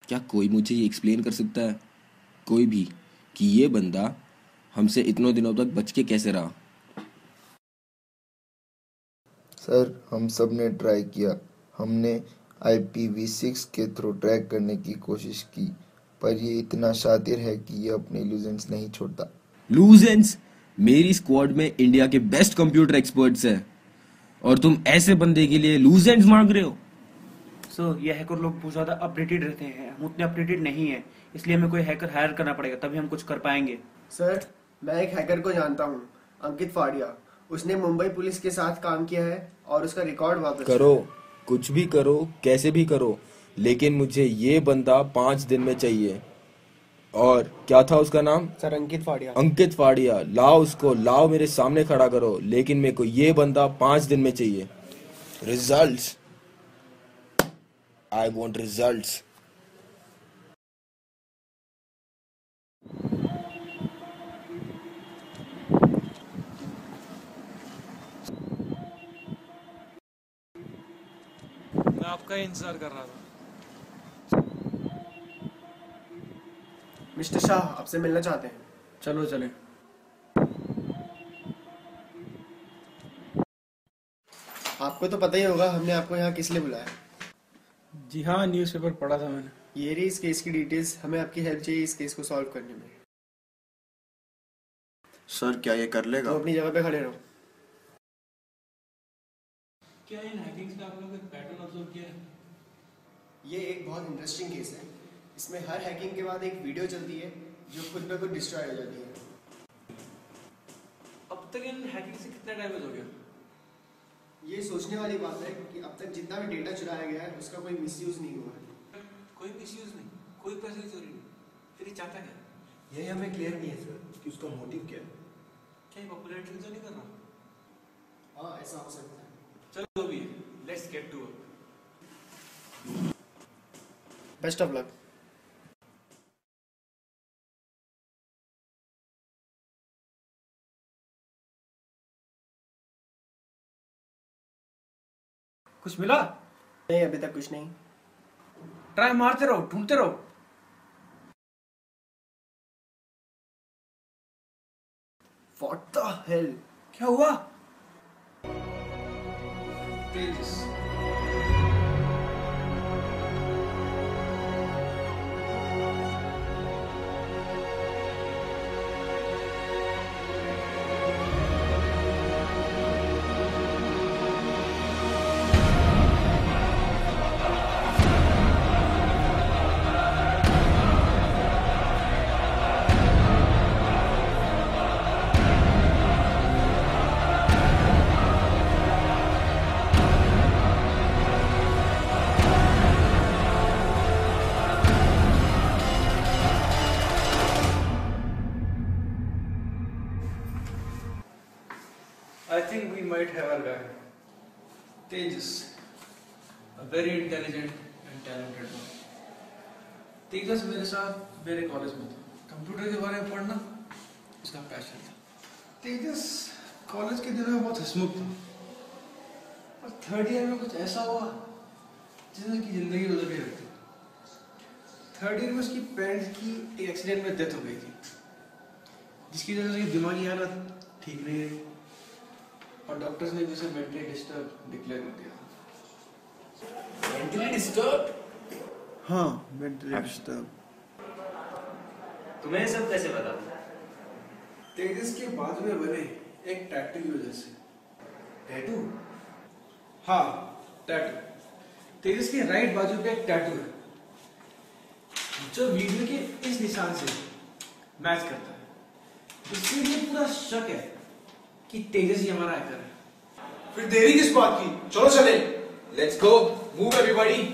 क्या कोई मुझे ये एक्सप्लेन कर सकता है, कोई भी, कि ये बंदा हमसे इतनों दिनों तक बच के कैसे रहा? सर, हम सब ने ट्राई किया। हमने IPv6 के थ्रू ट्रैक करने की कोशिश की, पर ये इतना शातिर है कि ये अपने इल्यूजन्स नहीं छोड़ता। लूजेंस? मेरी स्क्वाड में इंडिया के बेस्ट कंप्यूटर एक्सपर्ट्स हैं और तुम ऐसे बंदे के लिए लूजेंस मांग रहे हो? सर, ये हैकर लोग बहुत ज़्यादा अपडेटेड रहते हैं, हम उतने अपडेटेड नहीं है, इसलिए हमें कोई हैकर हायर करना पड़ेगा, तभी हम कुछ कर पाएंगे। सर, मैं एक हैकर को जानता हूँ, अंकित फाड़िया। उसने मुंबई पुलिस के साथ काम किया है और उसका रिकॉर्ड बहुत अच्छा करो, है। कुछ भी करो, कैसे भी करो, लेकिन मुझे ये बंदा 5 दिन में चाहिए। और क्या था उसका नाम? सर, अंकित फाड़िया। अंकित फाड़िया। लाओ उसको, लाओ, मेरे सामने खड़ा करो, लेकिन मेरे को ये बंदा 5 दिन में चाहिए। Results, I want results. मैं आपका ही इंतजार कर रहा था। मिस्टर शाह आपसे मिलना चाहते हैं। चलो चले। आपको तो पता ही होगा हमने आपको यहाँ किस लिए बुलाया। जी हाँ, न्यूज़पेपर पढ़ा था मैंने। ये रही इस केस की डिटेल्स। हमें आपकी हेल्प चाहिए इस केस को सॉल्व करने में। सर, क्या ये कर लेगा? तो अपनी जगह पे खड़े रहो। क्या इन हैकिंग्स का आप लोगों ने पैटर्न ऑब्जर्व किया है? ये एक बहुत इंटरेस्टिंग केस है। इसमें हर हैकिंग के बाद एक वीडियो चलती है जो खुद ब खुद डिस्ट्रॉय हो जाती है। अब तक इन हैकिंग से कितना डैमेज हो गया? ये सोचने वाली बात है कि अब तक जितना भी डेटा चुराया गया है उसका कोई मिसयूज नहीं हुआ है। कोई मिसयूज नहीं, कोई पैसे की चोरी नहीं, फिर ये चाहता क्या है? यही हमें क्लियर नहीं है सर कि उसका मोटिव क्या है। क्या ये पॉपुलैरिटी तो नहीं कर रहा? हाँ, ऐसा हो सकता है। चलो जो भी है, let's get to work. Best of luck. कुछ मिला? नहीं, अभी तक कुछ नहीं। ट्राई मारते रहो, ढूंढते रहो। What the hell? क्या हुआ? तेजस, I think we might have our guy. Tejas, a very intelligent and talented one. तेजस मेरे साथ मेरे कॉलेज में था। कंप्यूटर के बारे में पढ़ना उसका पैशन था। तेजस कॉलेज के दिनों में बहुत हंसमुख था, और थर्ड ईयर में कुछ ऐसा हुआ जिसने की जिंदगी बदल के रख दी। थर्ड ईयर में उसकी पेरेंट्स की एक एक्सीडेंट में डेथ हो गई थी, जिसकी वजह से उसकी दिमागी हालत ठीक नहीं रही, और डॉक्टर्स ने उसे मेंटली डिस्टर्ब डिक्लेयर कर दिया। Mentally disturb? हाँ, मेंटली डिस्टर्ब। तुम्हें सब कैसे पता? तेजस के बाद में बने एक टैटू की वजह से। टैटू? हाँ, टैटू। तेजस के राइट बाजू पे एक टैटू है जो वीडियो के इस निशान से मैच करता है। इसके लिए पूरा शक है कि तेजस ही हमारा हैकर है। फिर देरी किस बात की? चलो चले। Let's go, move everybody.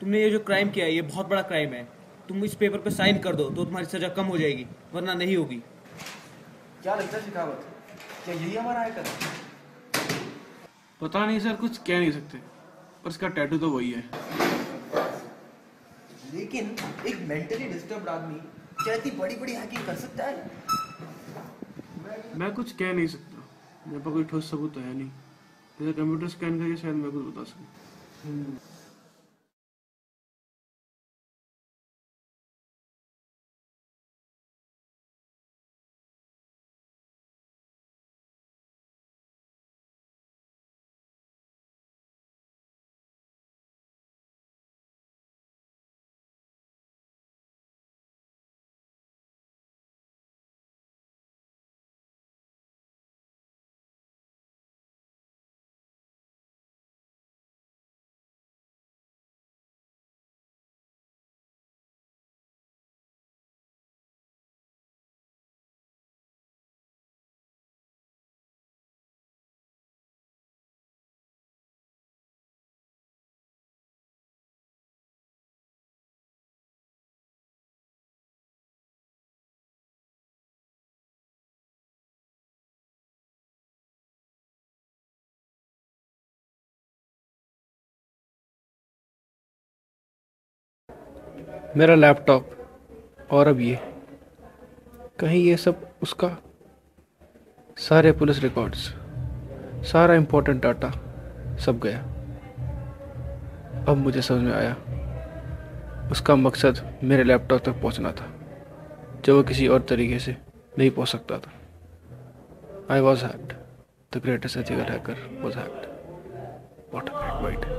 तुमने ये जो क्राइम किया है ये बहुत बड़ा क्राइम है। तुम इस पेपर पे साइन कर दो तो तुम्हारी सजा कम हो जाएगी, वरना नहीं होगी। क्या लगता है शिकावत, क्या यही हमारा हैकर? पता नहीं सर, कुछ कह नहीं सकते, पर इसका टैटू तो वही है। लेकिन एक मेंटली डिस्टर्ब्ड आदमी क्या इतनी बड़ी बड़ी हैकिंग कर सकता है? मैं कुछ कह नहीं सकता, मेरे पास कोई ठोस सबूत तो है नहीं। जैसे कंप्यूटर स्कैन करके शायद मैं कुछ बता सकूं। मेरा लैपटॉप और अब ये, कहीं ये सब उसका, सारे पुलिस रिकॉर्ड्स, सारा इम्पोर्टेंट डाटा सब गया। अब मुझे समझ में आया, उसका मकसद मेरे लैपटॉप तक पहुंचना था, जो वो किसी और तरीके से नहीं पहुंच सकता था। I was hacked. The greatest ethical hacker was hacked. What a great bite.